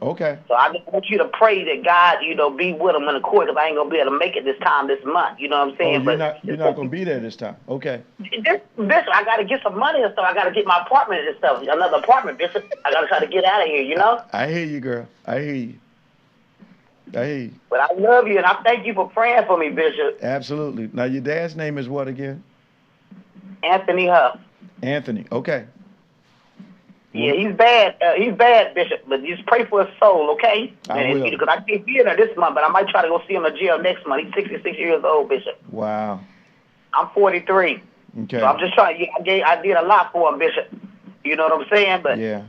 Okay. So I just want you to pray that God, be with him in the court, because I ain't going to be able to make it this month. You know what I'm saying? You're not going to be there this time. Okay. Bishop, I got to get some money and stuff. I got to get my apartment and stuff. Another apartment, Bishop. I got to try to get out of here, I hear you, girl. I hear you. But I love you, and I thank you for praying for me, Bishop. Absolutely. Now, your dad's name is what again? Anthony Huff. Anthony. Okay. Yeah, he's bad. He's bad, Bishop. But just pray for his soul, okay? I will. Because I can't see him this month, but I might try to go see him in jail next month. He's 66 years old, Bishop. Wow. I'm 43. Okay. So I'm just trying. I did a lot for him, Bishop. You know what I'm saying? But yeah.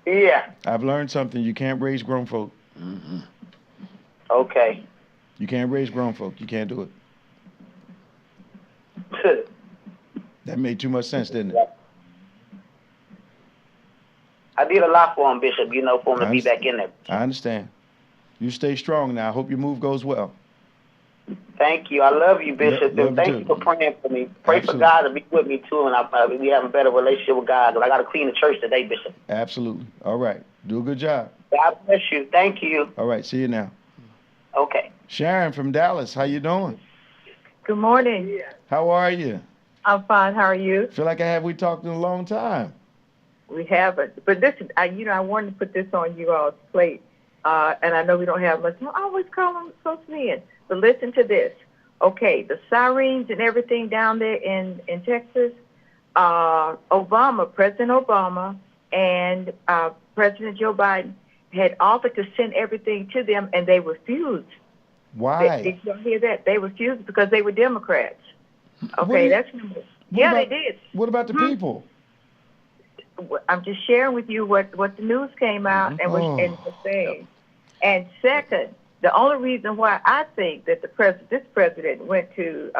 Yeah. I've learned something. You can't raise grown folk. Mm-hmm. Okay. You can't raise grown folk. You can't do it. That made too much sense, didn't it? I did a lot for him, Bishop, for him to be back in there. I understand. You stay strong now. I hope your move goes well. Thank you. I love you, Bishop. Love and thank you you for praying for me. Pray Absolutely. for God to be with me, too, and we have a better relationship with God. Because I got to clean the church today, Bishop. Absolutely. All right. Do a good job. God bless you. Thank you. All right. See you now. Okay. Sharon from Dallas. How you doing? Good morning. How are you? I'm fine. How are you? Feel like we talked in a long time. We haven't. But this is, I wanted to put this on you all's plate. And I know we don't have much. I always call them close in. But listen to this. Okay, the sirens and everything down there in Texas, President Obama and President Joe Biden had offered to send everything to them, and they refused. Why? Did you hear that? They refused because they were Democrats. Okay, they did. What about the people? I'm just sharing with you what the news came out and was saying. And second, the only reason why I think that this president went to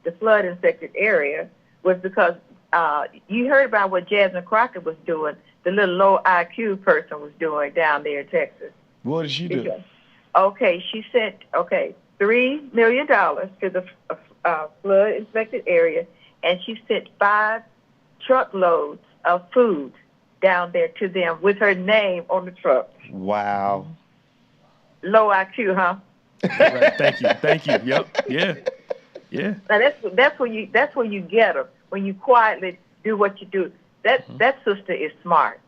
the flood-infected area was because you heard about what Jasmine Crockett was doing, the little low IQ person was doing down there in Texas. What did she do? Okay, she sent $3 million to the flood-infected area, and she sent 5 truckloads of food down there to them with her name on the truck. Wow. Low IQ, huh? Right. Thank you. Yep. Yeah. Yeah. Now that's where you get them, when you quietly do what you do. That sister is smart.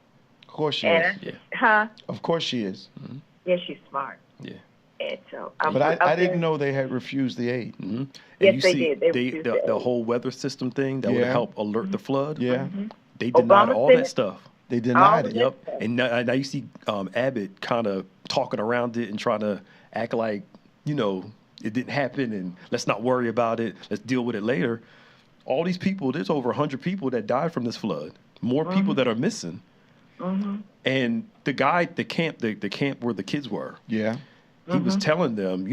Of course she is. Yeah. Huh? Of course she is. Mm-hmm. Yeah, she's smart. Yeah. And so, but I didn't know they had refused the aid. Mm-hmm. Yes, they did. They refused the whole weather system thing that would help alert the flood. Yeah. They denied all that stuff. They denied it. Yep. And now you see Abbott kind of talking around it and trying to act like, it didn't happen and let's not worry about it. Let's deal with it later. All these people, there's over 100 people that died from this flood. More people that are missing. Mm-hmm. And the guy, the camp where the kids were. Yeah. He was telling them,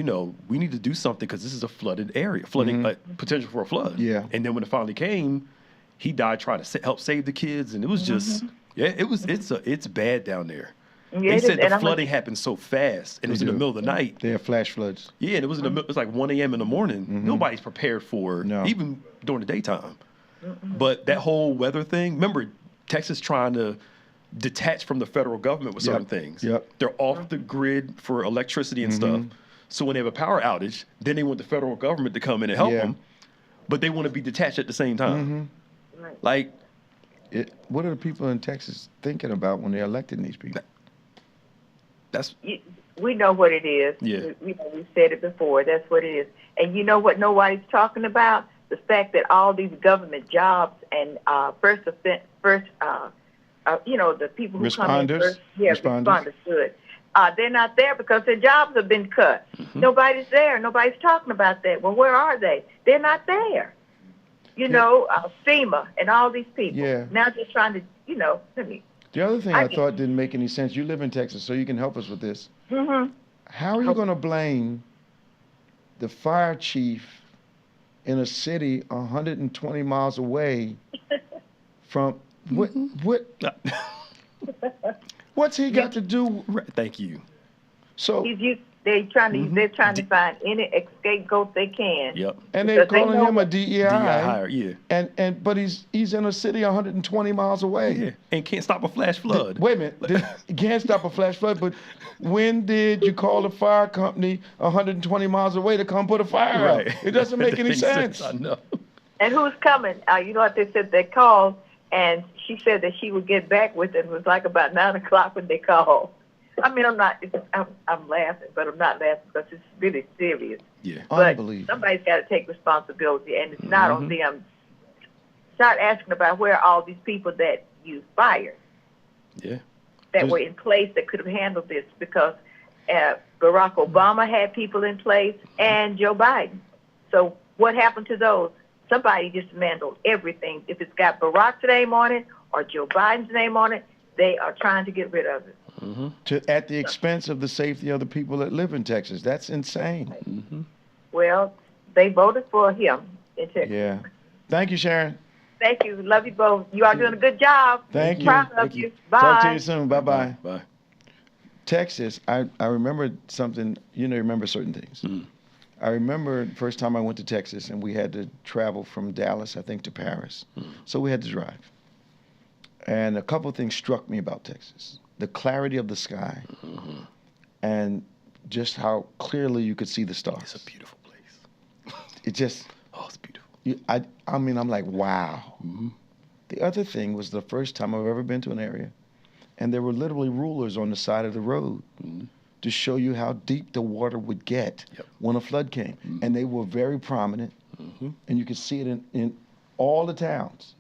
we need to do something because this is a flooded area, potential for a flood. Yeah. And then when it finally came, he died trying to help save the kids, and it was just, it's bad down there. Yeah, they said the flooding happened so fast, and it was in the middle of the night. They have flash floods. Yeah, and it was in the middle. It was like 1 a.m. in the morning. Nobody's prepared for it, even during the daytime. But that whole weather thing, remember, Texas trying to detach from the federal government with certain things. Yep. They're off the grid for electricity and stuff. So when they have a power outage, then they want the federal government to come in and help them, but they want to be detached at the same time. Like, what are the people in Texas thinking about when they're electing these people? We know what it is. Yeah. We said it before. That's what it is. And you know what nobody's talking about? The fact that all these government jobs and the people who come in first, responders, good. They're not there because their jobs have been cut. Nobody's there. Nobody's talking about that. Well, where are they? They're not there. FEMA and all these people. Yeah. Now just trying to, The other thing I thought didn't make any sense, you live in Texas, so you can help us with this. How are you going to blame the fire chief in a city 120 miles away from what's he got to do? Thank you. So they're trying to find any scapegoat they can. Yep. And they're calling him a DEI hire, yeah. But he's in a city 120 miles away. Yeah. And can't stop a flash flood. Wait a minute. He can't stop a flash flood, but when did you call the fire company 120 miles away to come put a fire out? It doesn't make any sense. I know. And who's coming? You know what they said? They called, and she said that she would get back with it. It was like about 9 o'clock when they called. I mean, I'm laughing, but I'm not laughing because it's really serious. Yeah. But somebody's got to take responsibility, and it's not on them. Start asking about where are all these people that you fired. that were in place that could have handled this, because Barack Obama had people in place and Joe Biden. So what happened to those? Somebody dismantled everything. If it's got Barack's name on it or Joe Biden's name on it, they are trying to get rid of it. At the expense of the safety of the people that live in Texas. That's insane. Well, they voted for him in Texas. Yeah. Thank you, Sharon. Thank you. Love you both. You are doing a good job. Thank you. Proud of you. Bye. Talk to you soon. Bye-bye. Bye. Texas, I remember something, remember certain things. I remember the first time I went to Texas, and we had to travel from Dallas, I think, to Paris. So we had to drive. And a couple of things struck me about Texas. The clarity of the sky and just how clearly you could see the stars. It's a beautiful place. It just... Oh, it's beautiful. I mean, I'm like, wow. The other thing was the first time I've ever been to an area, and there were literally rulers on the side of the road to show you how deep the water would get when a flood came. And they were very prominent, and you could see it in all the towns.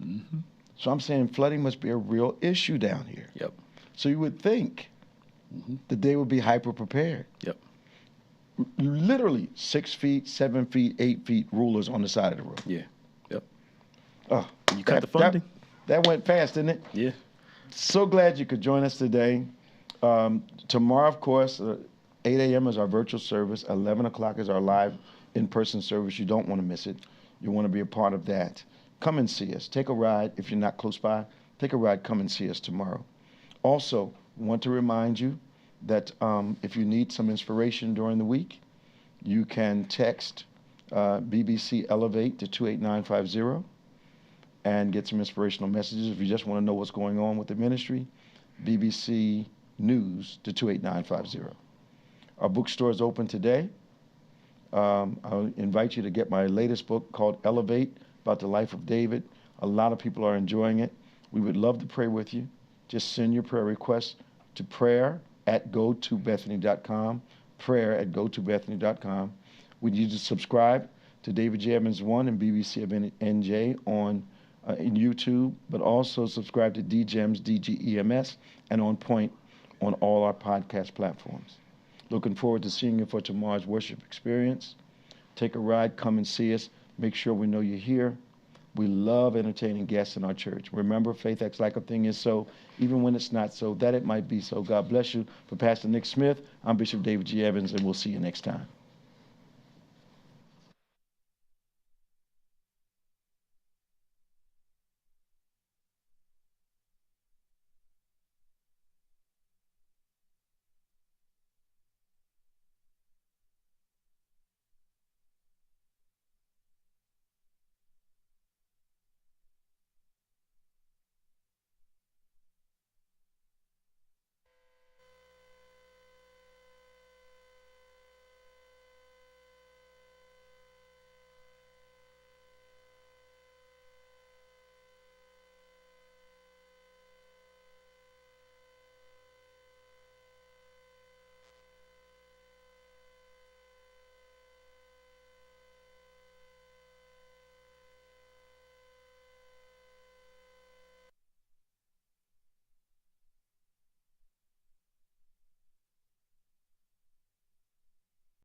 So I'm saying flooding must be a real issue down here. So you would think that they would be hyper prepared. Literally 6 feet, 7 feet, 8 feet rulers on the side of the road. Oh, you cut the funding. That went fast, didn't it? Yeah. So glad you could join us today. Tomorrow, of course, 8 a.m. is our virtual service. 11 o'clock is our live in-person service. You don't want to miss it. You want to be a part of that. Come and see us. Take a ride. If you're not close by, take a ride. Come and see us tomorrow. Also, want to remind you that if you need some inspiration during the week, you can text BBC Elevate to 28950 and get some inspirational messages. If you just want to know what's going on with the ministry, BBC News to 28950. Our bookstore is open today. I'll invite you to get my latest book called Elevate, about the life of David. A lot of people are enjoying it. We would love to pray with you. Just send your prayer requests to prayer@gotobethany.com, prayer@gotobethany.com. We need you to subscribe to David J. Evans 1 and BBC of NJ on in YouTube, but also subscribe to DGEMS, DGEMS, and On Point on all our podcast platforms. Looking forward to seeing you for tomorrow's worship experience. Take a ride, come and see us. Make sure we know you're here. We love entertaining guests in our church. Remember, faith acts like a thing is so, even when it's not so, that it might be so. God bless you. For Pastor Nick Smith, I'm Bishop David G. Evans, and we'll see you next time.